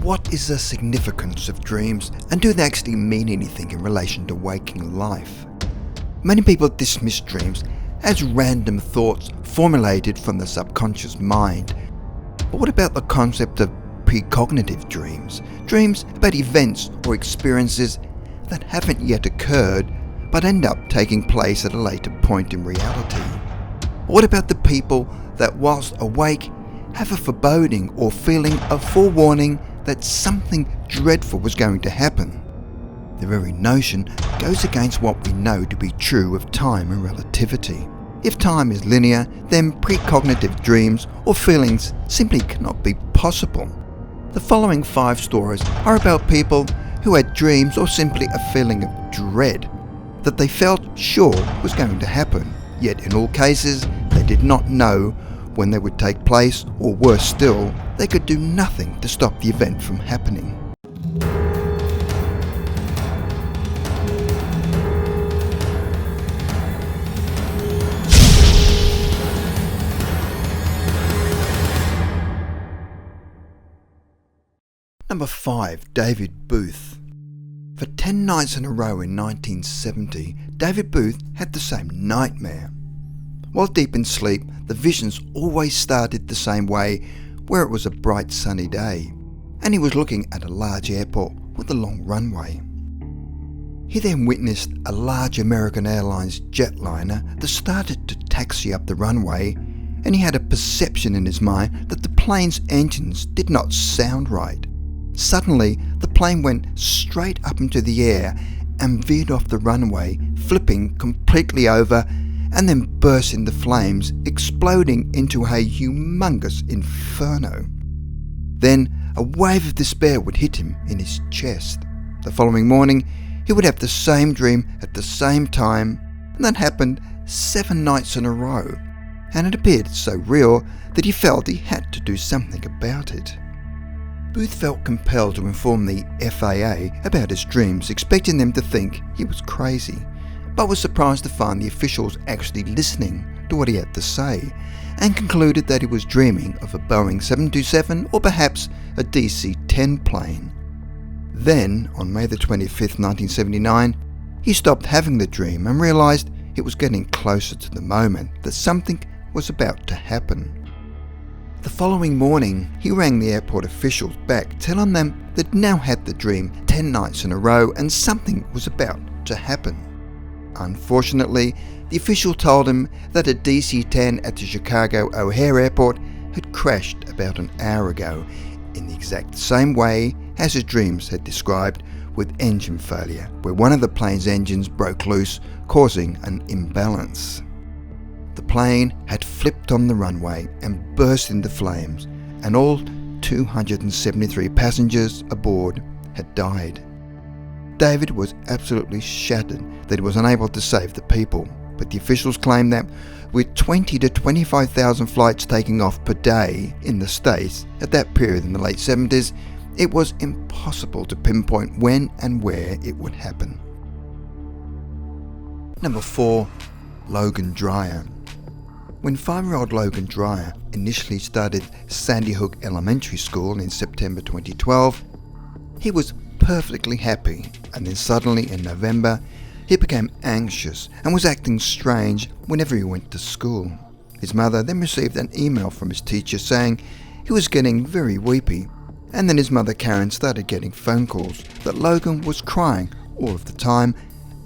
what is the significance of dreams, and do they actually mean anything in relation to waking life? Many people dismiss dreams as random thoughts formulated from the subconscious mind. But what about the concept of precognitive dreams? Dreams about events or experiences that haven't yet occurred but end up taking place at a later point in reality. What about the people that whilst awake have a foreboding or feeling of forewarning that something dreadful was going to happen? The very notion goes against what we know to be true of time and relativity. If time is linear, then precognitive dreams or feelings simply cannot be possible. The following 5 stories are about people who had dreams or simply a feeling of dread that they felt sure was going to happen, yet in all cases they did not know when they would take place, or worse still, they could do nothing to stop the event from happening. Number 5. David Booth. For 10 nights in a row in 1970, David Booth had the same nightmare. While deep in sleep, the visions always started the same way, where it was a bright sunny day, and he was looking at a large airport with a long runway. He then witnessed a large American Airlines jetliner that started to taxi up the runway, and he had a perception in his mind that the plane's engines did not sound right. Suddenly, the plane went straight up into the air and veered off the runway, flipping completely over, and then burst into flames, exploding into a humongous inferno. Then a wave of despair would hit him in his chest. The following morning, he would have the same dream at the same time, and that happened 7 nights in a row, and it appeared so real that he felt he had to do something about it. Booth felt compelled to inform the FAA about his dreams, expecting them to think he was crazy, but was surprised to find the officials actually listening to what he had to say, and concluded that he was dreaming of a Boeing 727 or perhaps a DC-10 plane. Then, on May the 25th, 1979, he stopped having the dream and realised it was getting closer to the moment that something was about to happen. The following morning, he rang the airport officials back, telling them they'd now had the dream 10 nights in a row and something was about to happen. Unfortunately, the official told him that a DC-10 at the Chicago O'Hare Airport had crashed about an hour ago, in the exact same way as his dreams had described, with engine failure, where one of the plane's engines broke loose, causing an imbalance. The plane had flipped on the runway and burst into flames, and all 273 passengers aboard had died. David was absolutely shattered that he was unable to save the people, but the officials claimed that with 20 to 25,000 flights taking off per day in the States at that period in the late 70s, it was impossible to pinpoint when and where it would happen. Number 4. Logan Dreyer. When 5-year-old Logan Dreyer initially started Sandy Hook Elementary School in September 2012, he was perfectly happy, and then suddenly in November, he became anxious and was acting strange whenever he went to school. His mother then received an email from his teacher saying he was getting very weepy, and then his mother Karen started getting phone calls that Logan was crying all of the time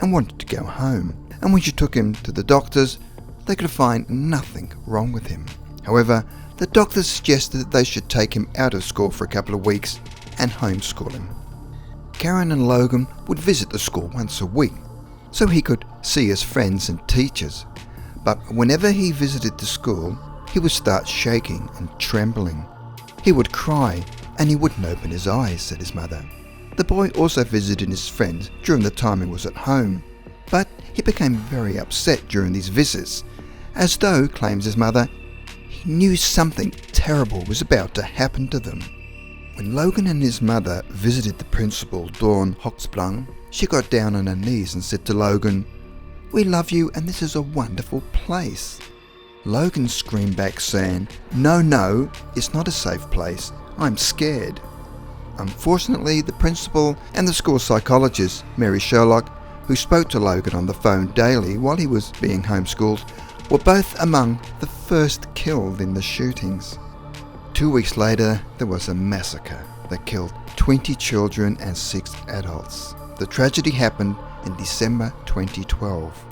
and wanted to go home, and when she took him to the doctors, they could find nothing wrong with him. However, the doctors suggested that they should take him out of school for a couple of weeks and homeschool him. Karen and Logan would visit the school once a week so he could see his friends and teachers, but whenever he visited the school, he would start shaking and trembling. He would cry and he wouldn't open his eyes, said his mother. The boy also visited his friends during the time he was at home, but he became very upset during these visits, as though, claims his mother, he knew something terrible was about to happen to them. When Logan and his mother visited the principal, Dawn Hochsprung, she got down on her knees and said to Logan, "We love you and this is a wonderful place." Logan screamed back saying, No, it's not a safe place. I'm scared." Unfortunately, the principal and the school psychologist, Mary Sherlock, who spoke to Logan on the phone daily while he was being homeschooled, were both among the first killed in the shootings. 2 weeks later, there was a massacre that killed 20 children and 6 adults. The tragedy happened in December 2012.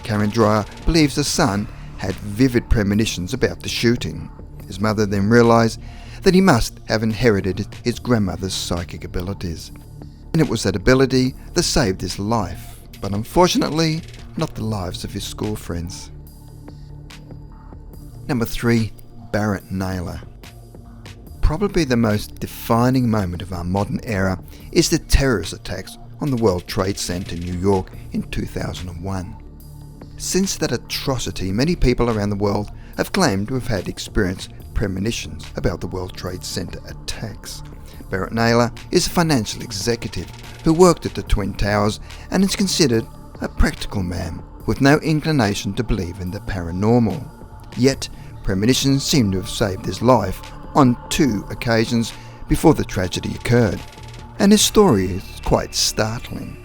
Karen Dreyer believes the son had vivid premonitions about the shooting. His mother then realised that he must have inherited his grandmother's psychic abilities, and it was that ability that saved his life, but unfortunately not the lives of his school friends. Number 3. Barrett Naylor. Probably the most defining moment of our modern era is the terrorist attacks on the World Trade Center in New York in 2001. Since that atrocity, many people around the world have claimed to have had experienced premonitions about the World Trade Center attacks. Barrett Naylor is a financial executive who worked at the Twin Towers and is considered a practical man with no inclination to believe in the paranormal. Yet, premonitions seem to have saved his life on 2 occasions before the tragedy occurred, and his story is quite startling.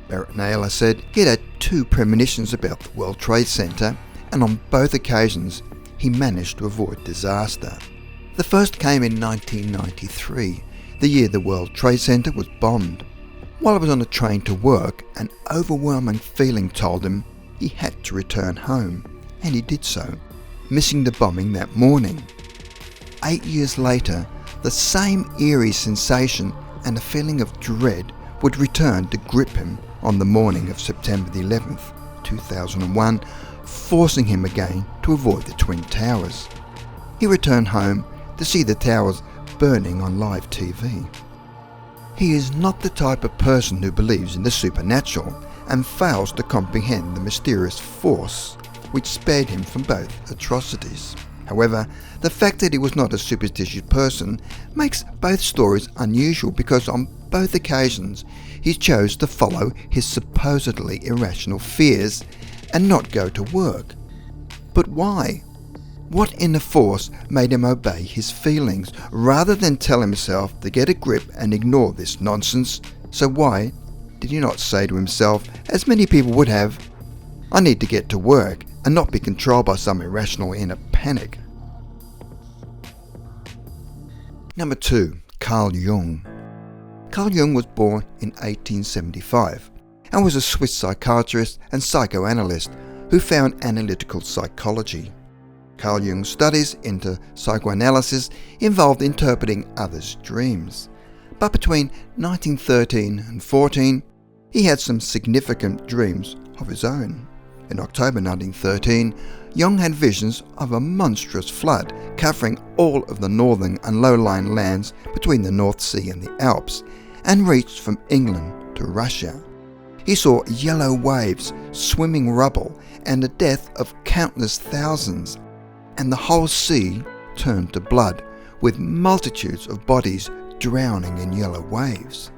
Barrett Naylor said he had 2 premonitions about the World Trade Center, and on both occasions he managed to avoid disaster. The first came in 1993, the year the World Trade Center was bombed. While he was on a train to work, an overwhelming feeling told him he had to return home, and he did so, missing the bombing that morning. 8 years later, the same eerie sensation and a feeling of dread would return to grip him on the morning of September the 11th, 2001, forcing him again to avoid the Twin Towers. He returned home to see the towers burning on live TV. He is not the type of person who believes in the supernatural and fails to comprehend the mysterious force which spared him from both atrocities. However, the fact that he was not a superstitious person makes both stories unusual because on both occasions he chose to follow his supposedly irrational fears and not go to work. But why? What inner force made him obey his feelings rather than tell himself to get a grip and ignore this nonsense? So why did he not say to himself, as many people would have, I need to get to work and not be controlled by some irrational inner panic? Number 2. Carl Jung. Carl Jung was born in 1875 and was a Swiss psychiatrist and psychoanalyst who found analytical psychology. Carl Jung's studies into psychoanalysis involved interpreting others' dreams. But between 1913 and 14, he had some significant dreams of his own. In October 1913, Jung had visions of a monstrous flood covering all of the northern and low-lying lands between the North Sea and the Alps, and reached from England to Russia. He saw yellow waves, swimming rubble, and the death of countless thousands, and the whole sea turned to blood, with multitudes of bodies drowning in yellow waves.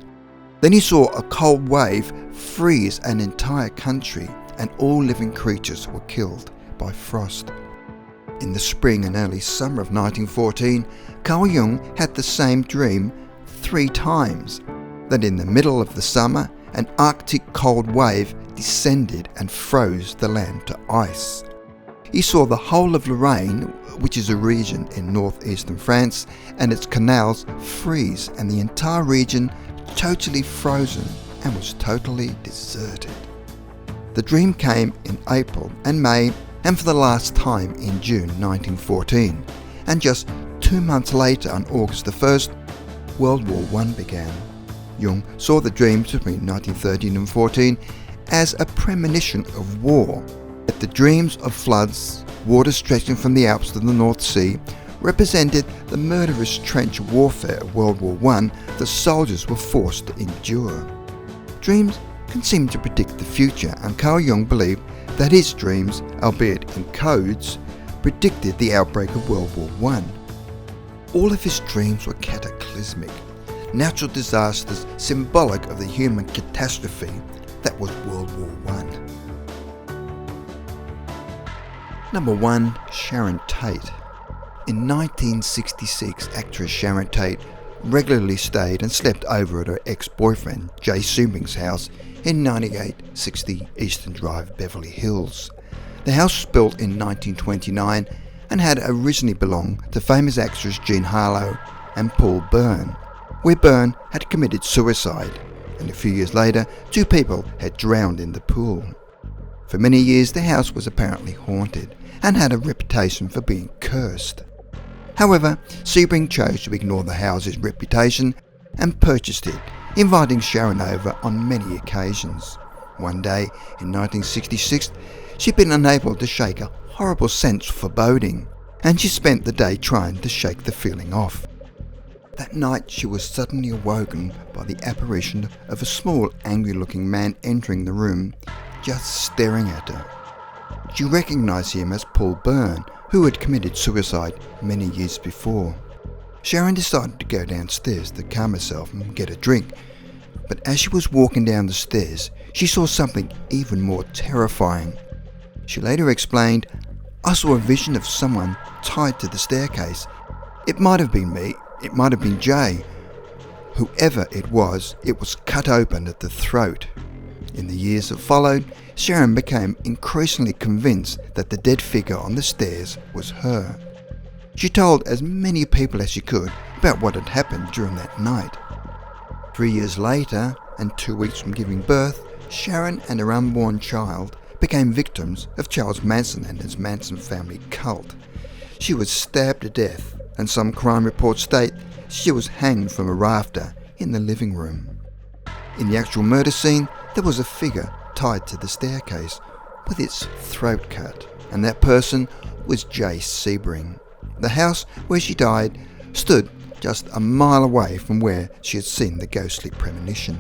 Then he saw a cold wave freeze an entire country, and all living creatures were killed by frost. In the spring and early summer of 1914, Carl Jung had the same dream 3 times, that in the middle of the summer, an Arctic cold wave descended and froze the land to ice. He saw the whole of Lorraine, which is a region in northeastern France, and its canals freeze, and the entire region totally frozen and was totally deserted. The dream came in April and May, and for the last time in June 1914, and just 2 months later, on August the 1st, World War I began. Jung saw the dreams between 1913 and 14 as a premonition of war, that the dreams of floods, water stretching from the Alps to the North Sea, represented the murderous trench warfare of World War I that soldiers were forced to endure. Dreams can seem to predict the future, and Carl Jung believed that his dreams, albeit in codes, predicted the outbreak of World War I. All of his dreams were cataclysmic, natural disasters symbolic of the human catastrophe that was World War I. Number 1. Sharon Tate. In 1966, actress Sharon Tate regularly stayed and slept over at her ex-boyfriend Jay Sebring's house in 9860 Eastern Drive, Beverly Hills. The house was built in 1929 and had originally belonged to famous actors Jean Harlow and Paul Byrne, where Byrne had committed suicide, and a few years later 2 people had drowned in the pool. For many years the house was apparently haunted and had a reputation for being cursed. However, Sebring chose to ignore the house's reputation and purchased it, inviting Sharon over on many occasions. One day in 1966, she'd been unable to shake a horrible sense of foreboding, and she spent the day trying to shake the feeling off. That night she was suddenly awoken by the apparition of a small, angry-looking man entering the room, just staring at her. She recognised him as Paul Byrne, who had committed suicide many years before. Sharon decided to go downstairs to calm herself and get a drink, but as she was walking down the stairs, she saw something even more terrifying. She later explained, "I saw a vision of someone tied to the staircase. It might have been me, it might have been Jay. Whoever it was cut open at the throat." In the years that followed, Sharon became increasingly convinced that the dead figure on the stairs was her. She told as many people as she could about what had happened during that night. 3 years later, and 2 weeks from giving birth, Sharon and her unborn child became victims of Charles Manson and his Manson family cult. She was stabbed to death, and some crime reports state she was hanged from a rafter in the living room. In the actual murder scene, there was a figure tied to the staircase with its throat cut, and that person was Jay Sebring. The house where she died stood just a mile away from where she had seen the ghostly premonition.